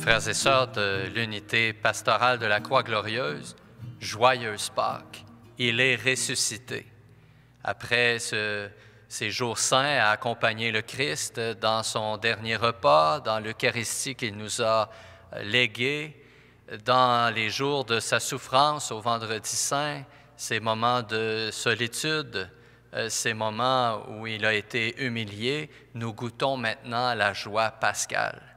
Frères et sœurs de l'unité pastorale de la Croix-Glorieuse, joyeuse Pâques, il est ressuscité. Après ces jours saints à accompagner le Christ dans son dernier repas, dans l'Eucharistie qu'il nous a légué, dans les jours de sa souffrance au Vendredi saint, ces moments de solitude, ces moments où il a été humilié, nous goûtons maintenant la joie pascale.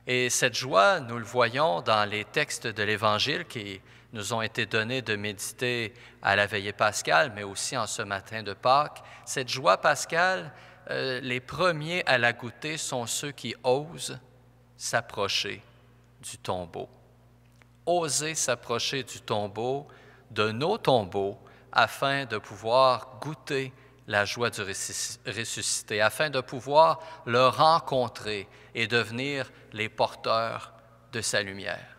Et cette joie, nous le voyons dans les textes de l'Évangile qui nous ont été donnés de méditer à la veillée pascale, mais aussi en ce matin de Pâques. Cette joie pascale, les premiers à la goûter sont ceux qui osent s'approcher du tombeau. Oser s'approcher du tombeau, de nos tombeaux, afin de pouvoir goûter la joie du ressuscité, afin de pouvoir le rencontrer et devenir les porteurs de sa lumière.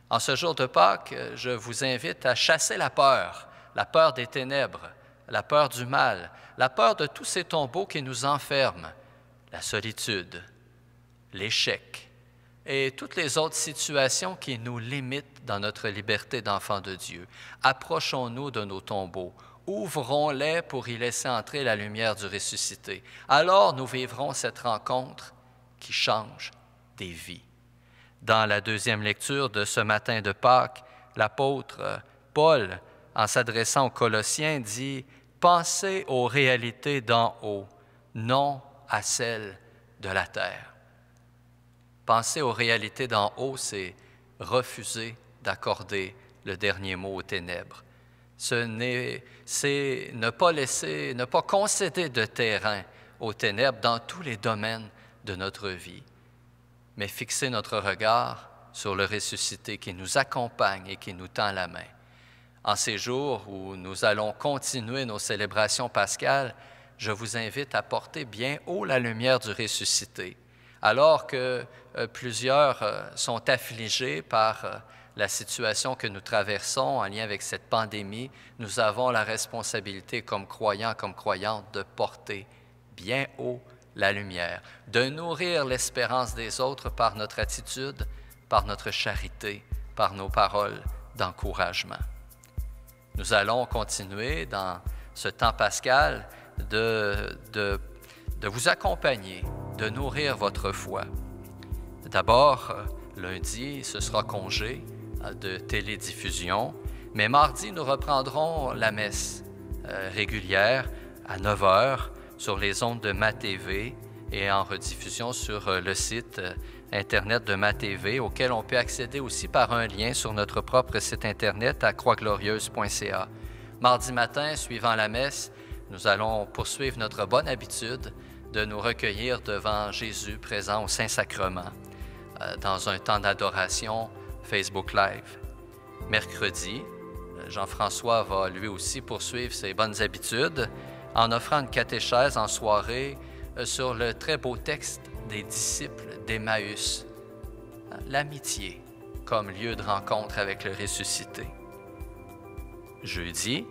En ce jour de Pâques, je vous invite à chasser la peur des ténèbres, la peur du mal, la peur de tous ces tombeaux qui nous enferment, la solitude, l'échec et toutes les autres situations qui nous limitent dans notre liberté d'enfants de Dieu. Approchons-nous de nos tombeaux. Ouvrons-les pour y laisser entrer la lumière du ressuscité. Alors nous vivrons cette rencontre qui change des vies. Dans la deuxième lecture de ce matin de Pâques, l'apôtre Paul, en s'adressant aux Colossiens, dit « Pensez aux réalités d'en haut, non à celles de la terre. » Penser aux réalités d'en haut, c'est refuser d'accorder le dernier mot aux ténèbres. C'est ne pas concéder de terrain aux ténèbres dans tous les domaines de notre vie, mais fixer notre regard sur le ressuscité qui nous accompagne et qui nous tend la main. En ces jours où nous allons continuer nos célébrations pascales, je vous invite à porter bien haut la lumière du ressuscité. Alors que plusieurs sont affligés par la situation que nous traversons en lien avec cette pandémie, nous avons la responsabilité comme croyants, comme croyantes, de porter bien haut la lumière, de nourrir l'espérance des autres par notre attitude, par notre charité, par nos paroles d'encouragement. Nous allons continuer dans ce temps pascal de vous accompagner, de nourrir votre foi. D'abord, lundi, ce sera congé de télédiffusion, mais mardi, nous reprendrons la messe régulière à 9 h sur les ondes de MaTV et en rediffusion sur le site Internet de MaTV, auquel on peut accéder aussi par un lien sur notre propre site Internet à croixglorieuse.ca. Mardi matin, suivant la messe, nous allons poursuivre notre bonne habitude de nous recueillir devant Jésus présent au Saint-Sacrement dans un temps d'adoration Facebook Live. Mercredi, Jean-François va lui aussi poursuivre ses bonnes habitudes en offrant une catéchèse en soirée sur le très beau texte des disciples d'Emmaüs, l'amitié comme lieu de rencontre avec le ressuscité. Jeudi,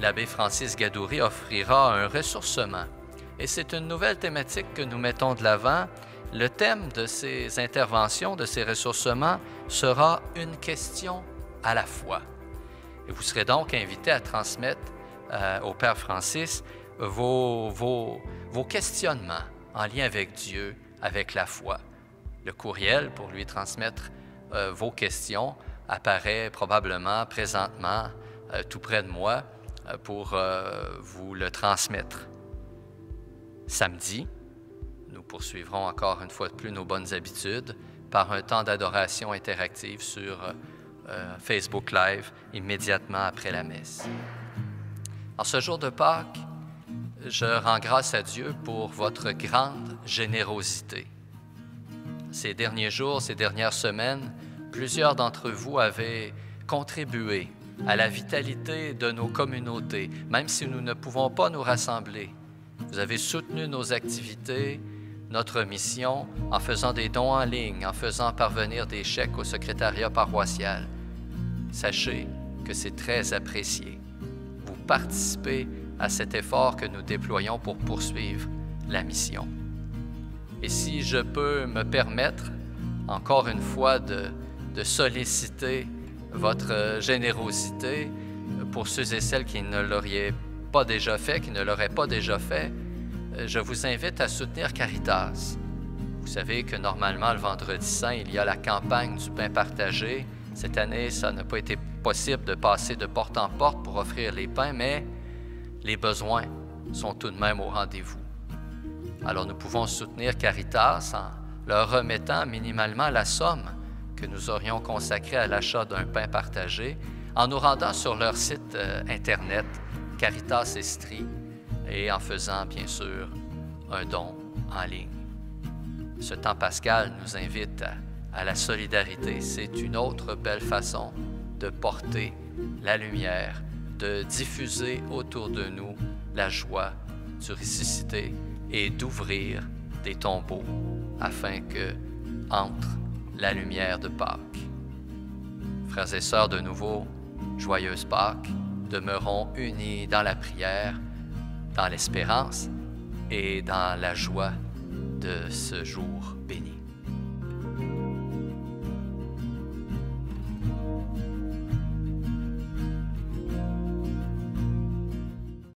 l'abbé Francis Gadouri offrira un ressourcement. Et c'est une nouvelle thématique que nous mettons de l'avant. Le thème de ces interventions, de ces ressourcements, sera une question à la fois. Et vous serez donc invité à transmettre au Père Francis vos questionnements en lien avec Dieu, avec la foi. Le courriel pour lui transmettre vos questions apparaît probablement présentement tout près de moi pour vous le transmettre. Samedi, nous poursuivrons encore une fois de plus nos bonnes habitudes par un temps d'adoration interactive sur Facebook Live immédiatement après la messe. En ce jour de Pâques, je rends grâce à Dieu pour votre grande générosité. Ces derniers jours, ces dernières semaines, plusieurs d'entre vous avaient contribué à la vitalité de nos communautés, même si nous ne pouvons pas nous rassembler. Vous avez soutenu nos activités, notre mission, en faisant des dons en ligne, en faisant parvenir des chèques au secrétariat paroissial. Sachez que c'est très apprécié. Vous participez à cet effort que nous déployons pour poursuivre la mission. Et si je peux me permettre encore une fois de solliciter votre générosité pour ceux et celles qui ne l'auraient pas déjà fait, qui ne l'auraient pas déjà fait. Je vous invite à soutenir Caritas. Vous savez que normalement, le Vendredi saint, il y a la campagne du pain partagé. Cette année, ça n'a pas été possible de passer de porte en porte pour offrir les pains, mais les besoins sont tout de même au rendez-vous. Alors nous pouvons soutenir Caritas en leur remettant minimalement la somme que nous aurions consacrée à l'achat d'un pain partagé, en nous rendant sur leur site Internet, Caritas Estrie, et en faisant, bien sûr, un don en ligne. Ce temps pascal nous invite à la solidarité. C'est une autre belle façon de porter la lumière, de diffuser autour de nous la joie du ressuscité et d'ouvrir des tombeaux afin que entre la lumière de Pâques. Frères et sœurs, de nouveau, joyeuse Pâques, demeurons unis dans la prière, dans l'espérance et dans la joie de ce jour béni.